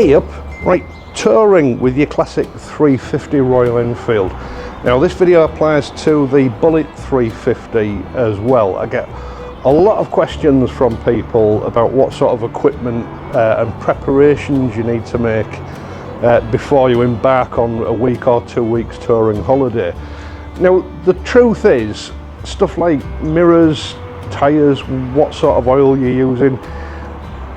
Yep, right, touring with your classic 350 Royal Enfield. Now this video applies to the Bullet 350 as well. I get a lot of questions from people about what sort of equipment and preparations you need to make before you embark on a week or 2 weeks touring holiday. Now the truth is, stuff like mirrors, tyres, what sort of oil you're using,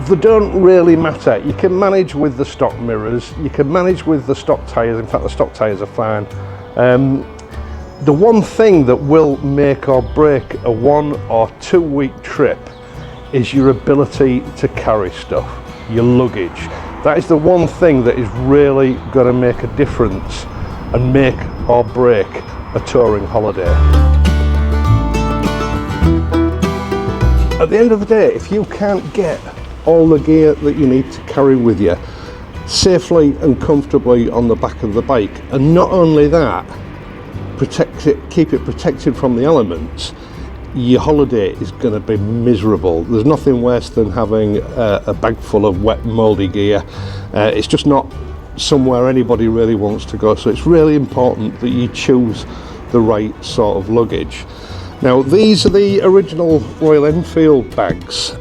they don't really matter. You can manage with the stock mirrors, you can manage with the stock tyres. In fact, the stock tyres are fine. The one thing that will make or break a 1 or 2 week trip is your ability to carry stuff, your luggage. That is the one thing that is really going to make a difference and make or break a touring holiday. At the end of the day, if you can't get all the gear that you need to carry with you safely and comfortably on the back of the bike, and not only that, keep it protected from the elements, your holiday is going to be miserable. There's nothing worse than having a bag full of wet, mouldy gear. It's just not somewhere anybody really wants to go, so it's really important that you choose the right sort of luggage. Now these are the original Royal Enfield bags.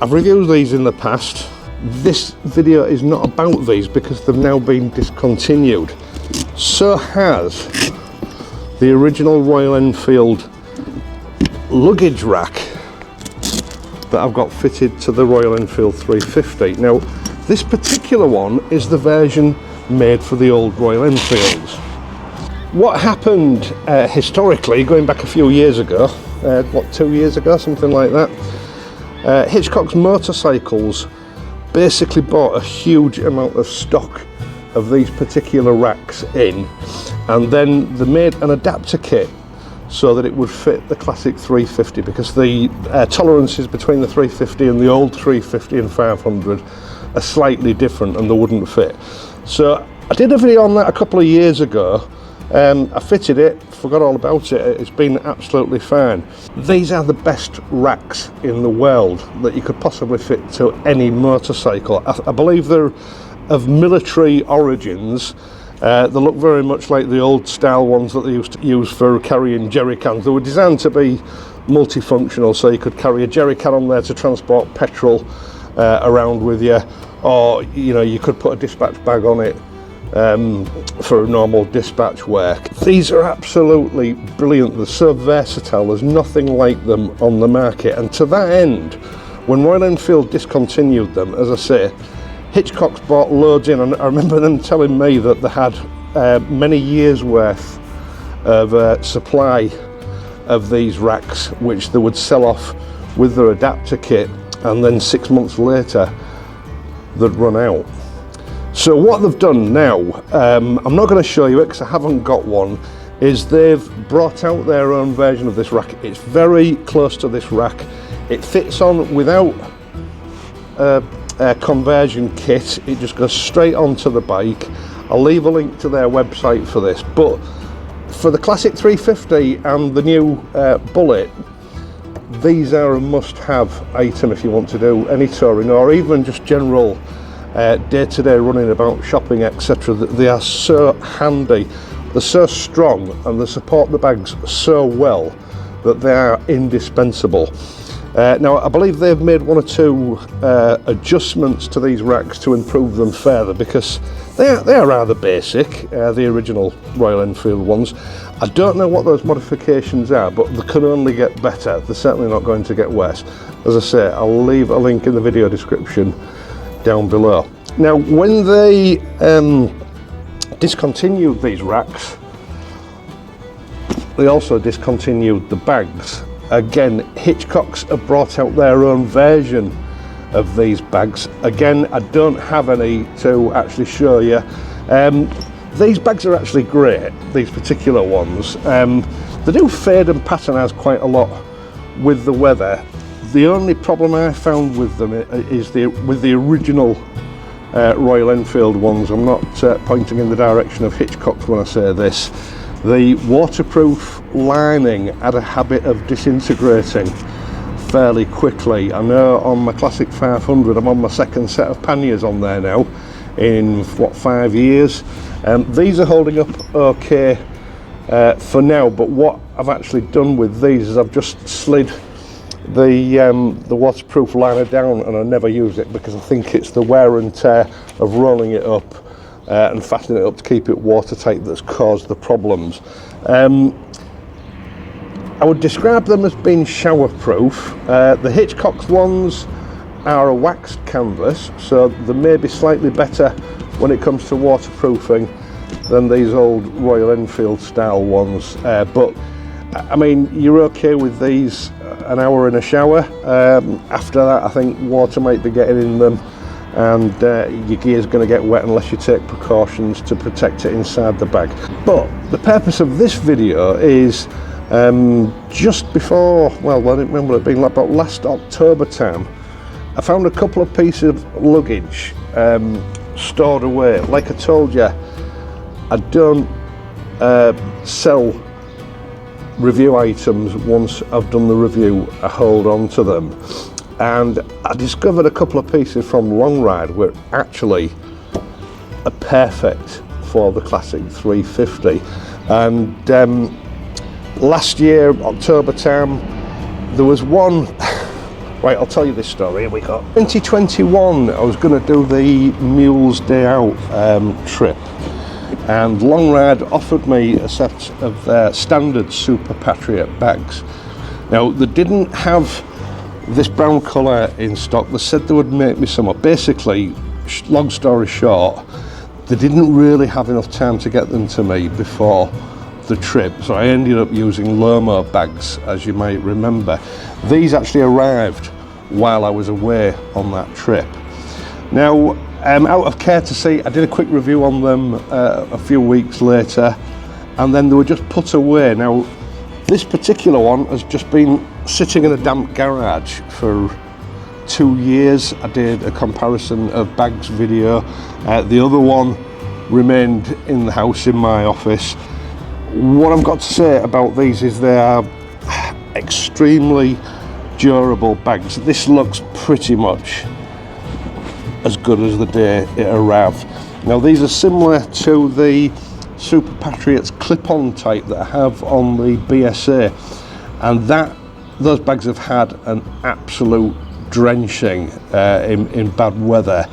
I've reviewed these in the past. This video is not about these because they've now been discontinued. So has the original Royal Enfield luggage rack that I've got fitted to the Royal Enfield 350. Now this particular one is the version made for the old Royal Enfields. What happened historically, going back a few years ago, 2 years ago, something like that, Hitchcock's Motorcycles basically bought a huge amount of stock of these particular racks in, and then they made an adapter kit so that it would fit the classic 350, because the tolerances between the 350 and the old 350 and 500 are slightly different and they wouldn't fit. So I did a video on that a couple of years ago. I fitted it, forgot all about it, it's been absolutely fine. These are the best racks in the world that you could possibly fit to any motorcycle. I believe they're of military origins. They look very much like the old style ones that they used to use for carrying jerry cans. They were designed to be multifunctional, so you could carry a jerry can on there to transport petrol around with you, or you could put a dispatch bag on it for normal dispatch work. These are absolutely brilliant. They're so versatile, there's nothing like them on the market. And to that end, when Royal Enfield discontinued them, as I say, Hitchcock's bought loads in, and I remember them telling me that they had many years worth of supply of these racks, which they would sell off with their adapter kit, and then 6 months later they'd run out. So what they've done now, I'm not going to show you it because I haven't got one, is they've brought out their own version of this rack. It's very close to this rack. It fits on without a conversion kit. It just goes straight onto the bike. I'll leave a link to their website for this, but for the classic 350 and the new Bullet, these are a must-have item if you want to do any touring or even just general day-to-day running about, shopping, etc. They are so handy, they're so strong, and they support the bags so well that they are indispensable. Now I believe they've made 1 or 2 adjustments to these racks to improve them further, because they are rather basic, the original Royal Enfield ones. I don't know what those modifications are, but they can only get better. They're certainly not going to get worse. As I say, I'll leave a link in the video description down below. Now when they discontinued these racks, they also discontinued the bags. Again, Hitchcock's have brought out their own version of these bags. Again, I don't have any to actually show you. These bags are actually great, these particular ones. They do fade and patternize quite a lot with the weather. The only problem I found with them is with the original Royal Enfield ones. I'm not pointing in the direction of Hitchcock's when I say this. The waterproof lining had a habit of disintegrating fairly quickly. I know on my Classic 500 I'm on my second set of panniers on there now in what, 5 years. These are holding up okay for now, but what I've actually done with these is I've just slid the waterproof liner down, and I never use it because I think it's the wear and tear of rolling it up and fastening it up to keep it watertight that's caused the problems. I would describe them as being shower-proof. The Hitchcock's ones are a waxed canvas, so they may be slightly better when it comes to waterproofing than these old Royal Enfield style ones. But I mean, you're okay with these an hour in a shower. After that, I think water might be getting in them, and your gear's going to get wet unless you take precautions to protect it inside the bag. But the purpose of this video is just before, well, I don't remember it being like about last October time, I found a couple of pieces of luggage stored away. Like I told you, I don't sell review items. Once I've done the review, I hold on to them, and I discovered a couple of pieces from Longride were actually are perfect for the Classic 350. And last year, October time, there was one. Right, I'll tell you this story. Here we go. 2021, I was going to do the Mules Day Out trip, and Longride offered me a set of their standard Super Patriot bags. Now, they didn't have this brown colour in stock. They said they would make me some up. Basically, long story short, they didn't really have enough time to get them to me before the trip, so I ended up using Lomo bags, as you might remember. These actually arrived while I was away on that trip. Now, out of courtesy, I did a quick review on them a few weeks later, and then they were just put away. Now, this particular one has just been sitting in a damp garage for 2 years. I did a comparison of bags video. The other one remained in the house in my office. What I've got to say about these is they are extremely durable bags. This looks pretty much as good as the day it arrived. Now, these are similar to the Super Patriots clip-on type that I have on the BSA, and those bags have had an absolute drenching in bad weather.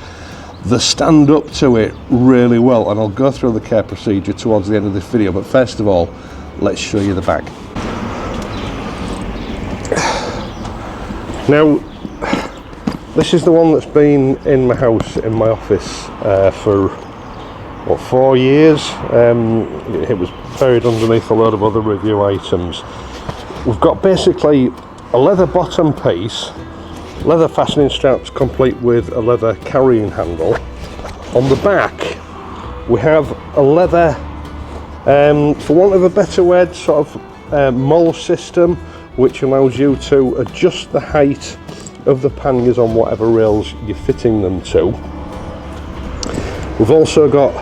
They stand up to it really well, and I'll go through the care procedure towards the end of this video, but first of all, let's show you the bag. Now, this is the one that's been in my house, in my office, for what, 4 years. It was buried underneath a load of other review items. We've got basically a leather bottom piece, leather fastening straps complete with a leather carrying handle. On the back we have a leather, for want of a better word, sort of mole system, which allows you to adjust the height of the panniers on whatever rails you're fitting them to. We've also got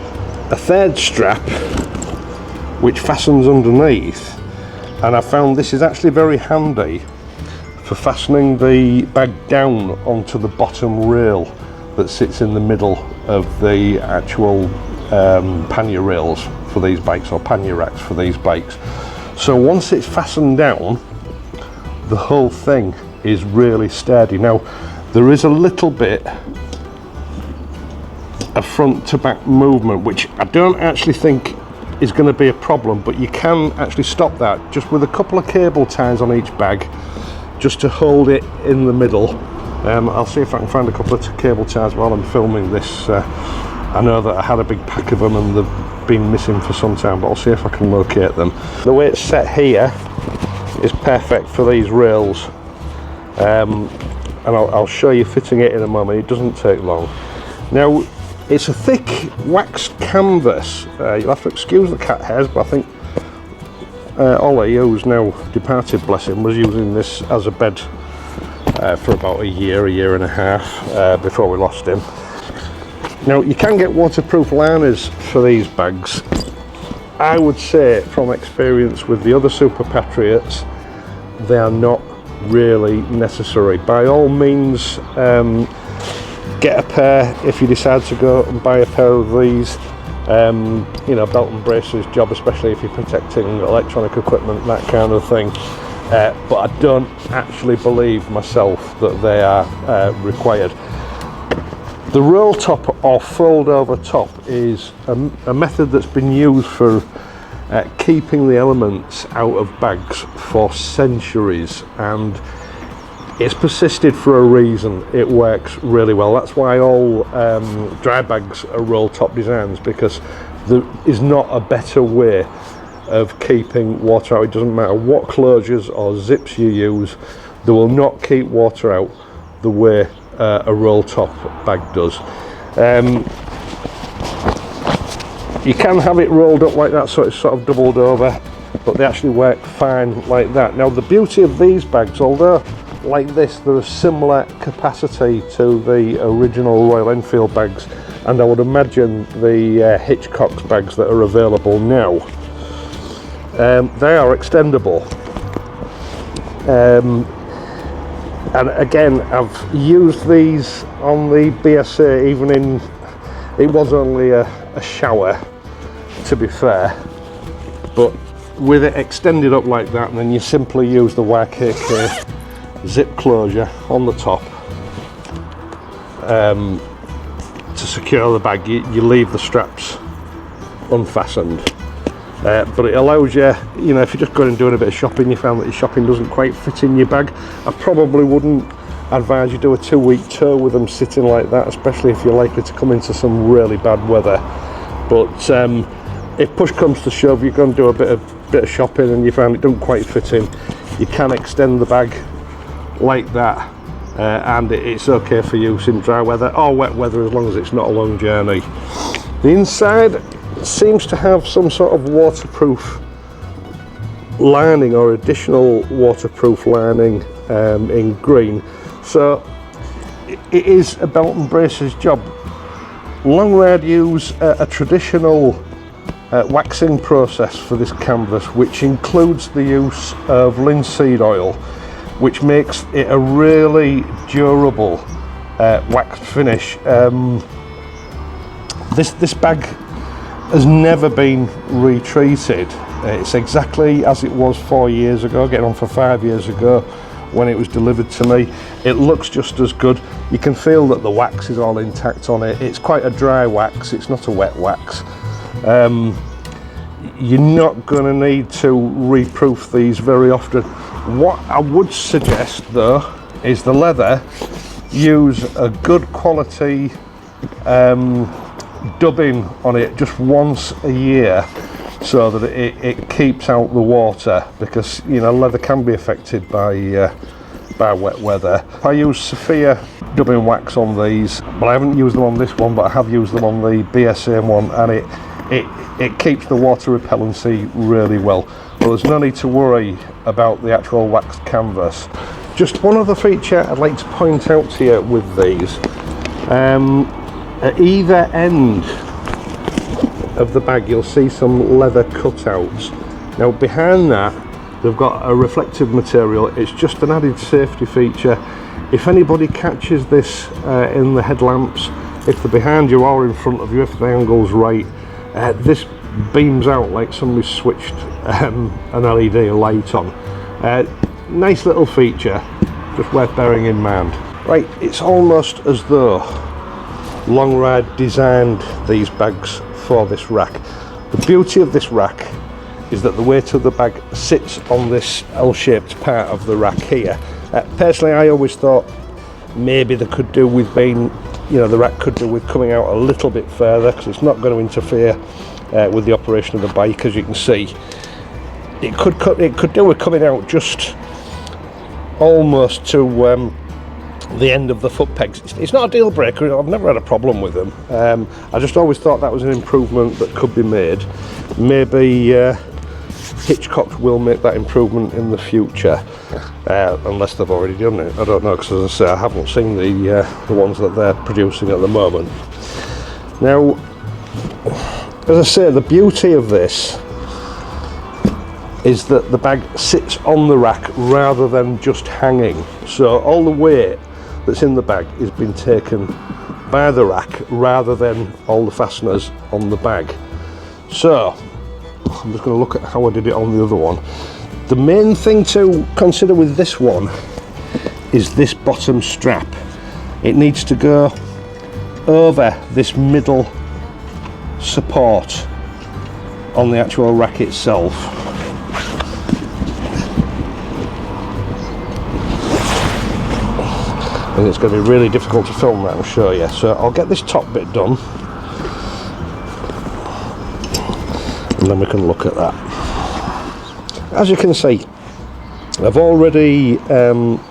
a third strap which fastens underneath, and I found this is actually very handy for fastening the bag down onto the bottom rail that sits in the middle of the actual pannier rails for these bikes, or pannier racks for these bikes. So once it's fastened down, the whole thing is really sturdy. Now, there is a little bit of front to back movement, which I don't actually think is going to be a problem, but you can actually stop that just with a couple of cable ties on each bag, just to hold it in the middle. I'll see if I can find a couple of cable ties while I'm filming this. I know that I had a big pack of them and they've been missing for some time, but I'll see if I can locate them. The way it's set here is perfect for these rails, and I'll show you fitting it in a moment. It doesn't take long. Now, it's a thick waxed canvas. You'll have to excuse the cat hairs, but I think Ollie, who's now departed, bless him, was using this as a bed for about a year and a half before we lost him. Now, you can get waterproof liners for these bags. I would say, from experience with the other Super Patriots, they are not really necessary. By all means, get a pair if you decide to go and buy a pair of these. You know, belt and braces job, especially if you're protecting electronic equipment, that kind of thing. But I don't actually believe myself that they are required. The roll top or fold over top is a method that's been used for keeping the elements out of bags for centuries, and it's persisted for a reason. It works really well. That's why all dry bags are roll top designs, because there is not a better way of keeping water out. It doesn't matter what closures or zips you use, they will not keep water out the way a roll top bag does. You can have it rolled up like that, so it's sort of doubled over, but they actually work fine like that. Now the beauty of these bags, although like this they're a similar capacity to the original Royal Enfield bags, and I would imagine the Hitchcock's bags that are available now, they are extendable. And again, I've used these on the BSA, even in, it was only a shower, to be fair, but with it extended up like that, and then you simply use the YKK zip closure on the top to secure the bag. You leave the straps unfastened. But it allows you, you know, if you're just going and doing a bit of shopping, you found that your shopping doesn't quite fit in your bag, I probably wouldn't advise you do a 2-week tour with them sitting like that, especially if you're likely to come into some really bad weather. But if push comes to shove, you're going to do a bit of shopping and you find it doesn't quite fit in, you can extend the bag like that, and it's okay for use in dry weather or wet weather, as long as it's not a long journey. The inside seems to have some sort of waterproof lining or additional waterproof lining in green, so it is a belt and braces job. Longride use a traditional waxing process for this canvas, which includes the use of linseed oil, which makes it a really durable waxed finish. This bag has never been retreated. It's exactly as it was 4 years ago, getting on for 5 years ago when it was delivered to me. It looks just as good. You can feel that the wax is all intact on it. It's quite a dry wax, it's not a wet wax. You're not going to need to reproof these very often. What I would suggest though is the leather, use a good quality dubbing on it just once a year, so that it keeps out the water, because you know leather can be affected by wet weather. I use Sophia dubbing wax on these, but I haven't used them on this one, but I have used them on the BSA one, and it keeps the water repellency really well. But there's no need to worry about the actual waxed canvas. Just one other feature I'd like to point out to you with these. At either end of the bag you'll see some leather cutouts. Now behind that they've got a reflective material. It's just an added safety feature. If anybody catches this in the headlamps, if they're behind you or in front of you, if the angle's right, this beams out like somebody's switched an LED light on. Nice little feature, just worth bearing in mind. Right, it's almost as though Longride designed these bags for this rack. The beauty of this rack is that the weight of the bag sits on this L-shaped part of the rack here. Personally, I always thought maybe they could do with being, you know, the rack could do with coming out a little bit further, because it's not going to interfere with the operation of the bike. As you can see, it could do with coming out just almost to the end of the foot pegs. It's not a deal breaker, I've never had a problem with them. I just always thought that was an improvement that could be made. Maybe Hitchcock will make that improvement in the future, unless they've already done it. I don't know, because as I say, I haven't seen the ones that they're producing at the moment. Now, as I say, the beauty of this is that the bag sits on the rack rather than just hanging. So all the weight that's in the bag is being taken by the rack rather than all the fasteners on the bag. So I'm just going to look at how I did it on the other one. The main thing to consider with this one is this bottom strap. It needs to go over this middle support on the actual rack itself. And it's going to be really difficult to film that and show you. So I'll get this top bit done and then we can look at that. As you can see, I've already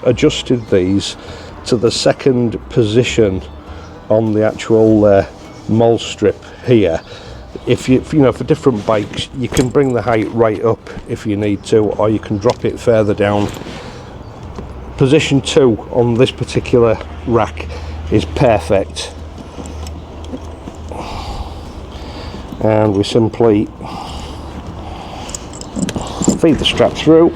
adjusted these to the second position on the actual mole strip here. If you know, for different bikes, you can bring the height right up if you need to, or you can drop it further down. Position 2 on this particular rack is perfect, and we simply feed the strap through.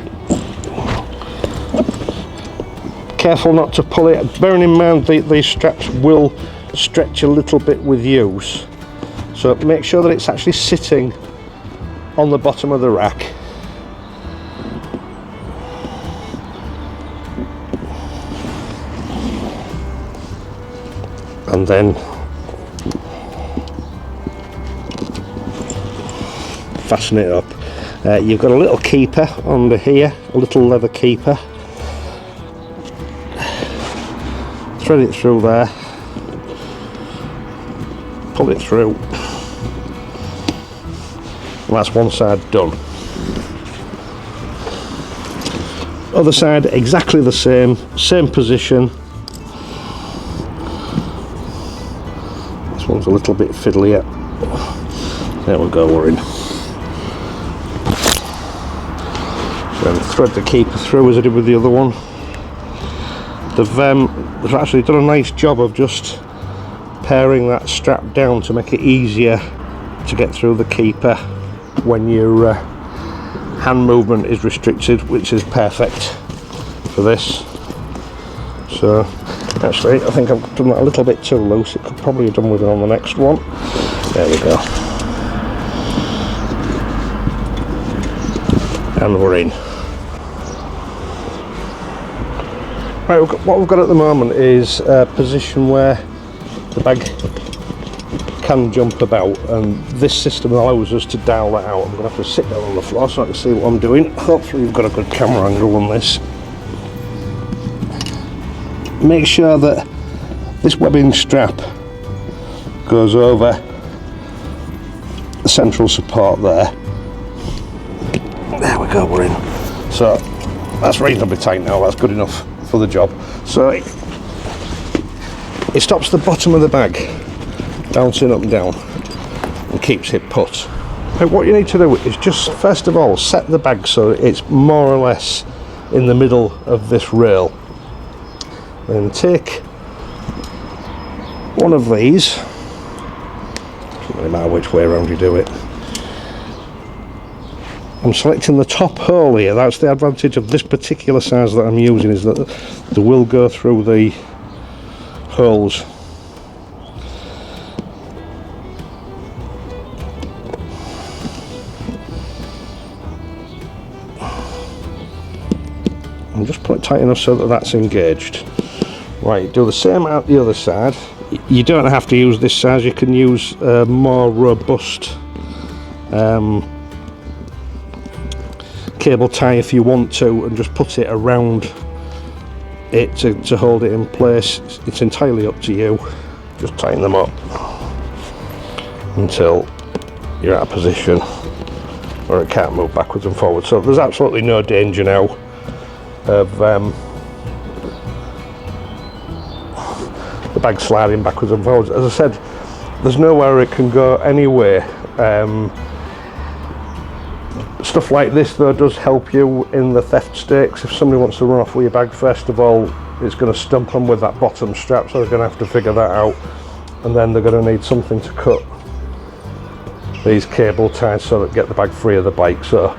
Careful not to pull it, bearing in mind these straps will stretch a little bit with use, so make sure that it's actually sitting on the bottom of the rack. And then fasten it up. You've got a little keeper under here, a little leather keeper. Thread it through there, pull it through, and that's one side done. Other side exactly the same position. This one's a little bit fiddlier. There we go, we're in. Then thread the keeper through as I did with the other one. They've actually done a nice job of just paring that strap down to make it easier to get through the keeper when your hand movement is restricted, which is perfect for this. So actually I think I've done that a little bit too loose. It could probably have done with it on the next one. There we go. And we're in. Right, what we've got at the moment is a position where the bag can jump about, and this system allows us to dial that out. I'm going to have to sit down on the floor so I can see what I'm doing. Hopefully you've got a good camera angle on this. Make sure that this webbing strap goes over the central support there. There we go, we're in. So that's reasonably tight now, that's good enough for the job. So it stops the bottom of the bag bouncing up and down and keeps it put. But what you need to do is just first of all set the bag so it's more or less in the middle of this rail. Then take one of these, doesn't really matter which way around you do it. I'm selecting the top hole here. That's the advantage of this particular size that I'm using, is that they will go through the holes. And just put it tight enough so that that's engaged. Right, do the same out the other side. You don't have to use this size, you can use a more robust cable tie if you want to, and just put it around it to hold it in place. It's entirely up to you. Just tighten them up until you're at a position where it can't move backwards and forwards. So there's absolutely no danger now of the bag sliding backwards and forwards. As I said, there's nowhere it can go anyway. Stuff like this though does help you in the theft stakes. If somebody wants to run off with your bag, first of all it's going to stump them with that bottom strap, so they're going to have to figure that out, and then they're going to need something to cut these cable ties so that get the bag free of the bike. So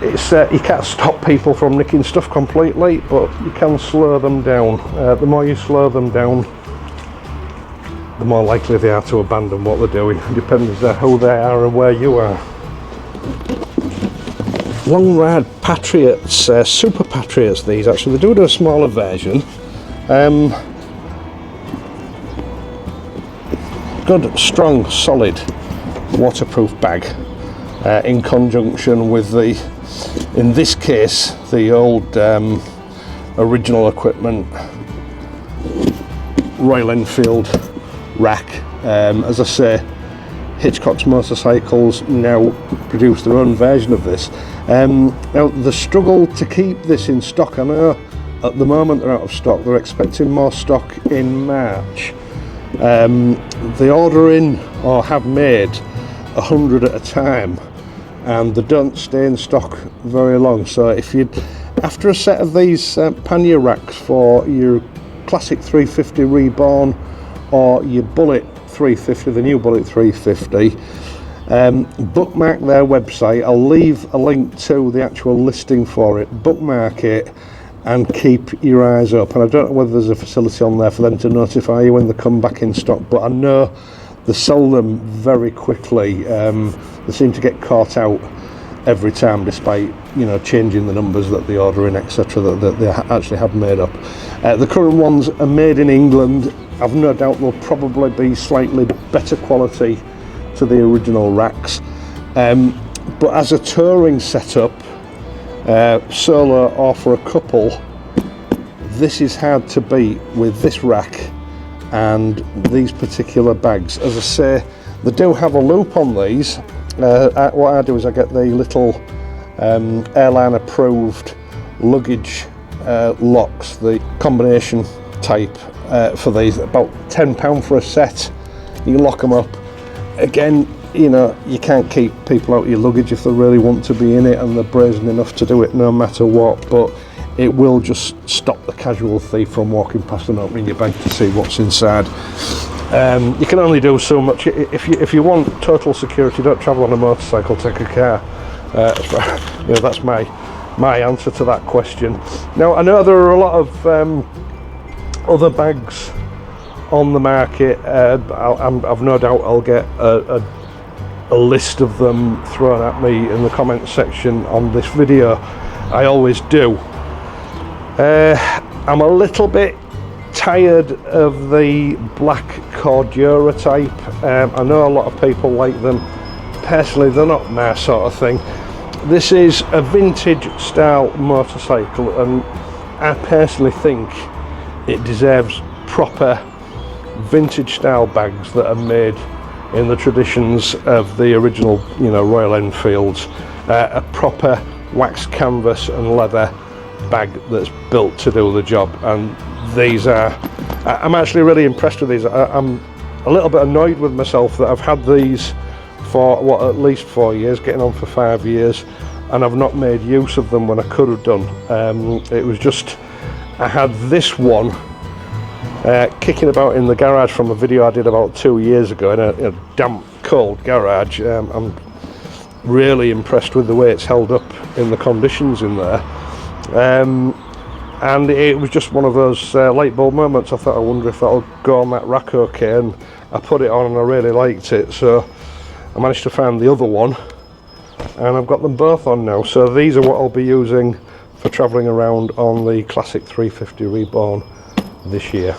it's you can't stop people from nicking stuff completely, but you can slow them down. The more you slow them down, the more likely they are to abandon what they're doing. It depends on who they are and where you are. Longride Patriots, Super Patriots these actually, they do a smaller version. Good, strong, solid, waterproof bag in conjunction with the, in this case, the old original equipment Royal Enfield rack. As I say, Hitchcock's motorcycles now produce their own version of this. Now the struggle to keep this in stock, I know at the moment they're out of stock, they're expecting more stock in March. They order in or have made 100 at a time, and they don't stay in stock very long. So if you, after a set of these pannier racks for your classic 350 reborn or your Bullet 350, the new Bullet 350, bookmark their website. I'll leave a link to the actual listing for it. Bookmark it and keep your eyes up. And I don't know whether there's a facility on there for them to notify you when they come back in stock, but I know they sell them very quickly. They seem to get caught out every time, despite, you know, changing the numbers that they order in, etc., that they actually have made up. The current ones are made in England. I've no doubt they'll probably be slightly better quality to the original racks, but as a touring setup, solo or for a couple, this is hard to beat with this rack and these particular bags. As I say, they do have a loop on these. What I do is I get the little airline approved luggage locks, the combination type for these, about £10 for a set. You lock them up. Again, you know, you can't keep people out of your luggage if they really want to be in it and they're brazen enough to do it no matter what, but it will just stop the casual thief from walking past and opening your bag to see what's inside. You can only do so much. If you want total security, don't travel on a motorcycle, take a car. You know, that's my answer to that question. Now, I know there are a lot of other bags on the market. I've no doubt I'll get a list of them thrown at me in the comments section on this video. I always do. I'm a little bit tired of the black Cordura type. I know a lot of people like them. Personally, they're not my sort of thing. This is a vintage style motorcycle, and I personally think it deserves proper vintage style bags that are made in the traditions of the original, you know, Royal Enfields. A proper wax canvas and leather bag that's built to do the job, and these are, I'm actually really impressed with these. I'm a little bit annoyed with myself that I've had these for what, at least 4 years, getting on for 5 years, and I've not made use of them when I could have done. It was just, I had this one kicking about in the garage from a video I did about 2 years ago in a damp, cold garage. I'm really impressed with the way it's held up in the conditions in there. And it was just one of those light bulb moments. I thought, I wonder if that'll go on that rack okay, and I put it on and I really liked it, so I managed to find the other one and I've got them both on now. So these are what I'll be using for travelling around on the classic 350 Reborn this year.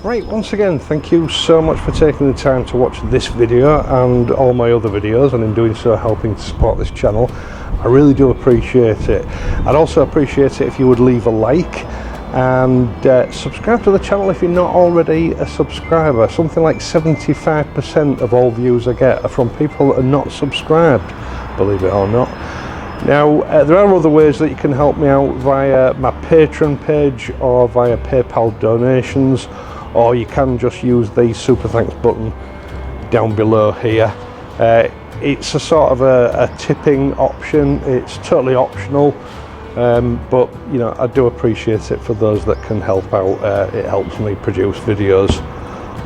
Right, once again, thank you so much for taking the time to watch this video and all my other videos, and in doing so helping to support this channel. I really do appreciate it. I'd also appreciate it if you would leave a like and subscribe to the channel if you're not already a subscriber. Something like 75% of all views I get are from people that are not subscribed, believe it or not. Now, there are other ways that you can help me out via my Patreon page or via PayPal donations, or you can just use the super thanks button down below here. It's a sort of a tipping option. It's totally optional, but you know, I do appreciate it for those that can help out. It helps me produce videos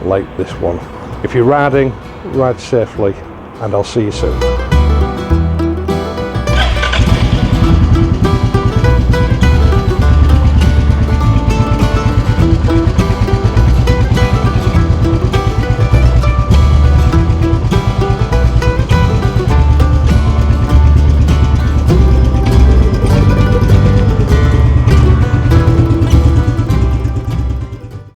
like this one. If you're riding, ride safely, and I'll see you soon.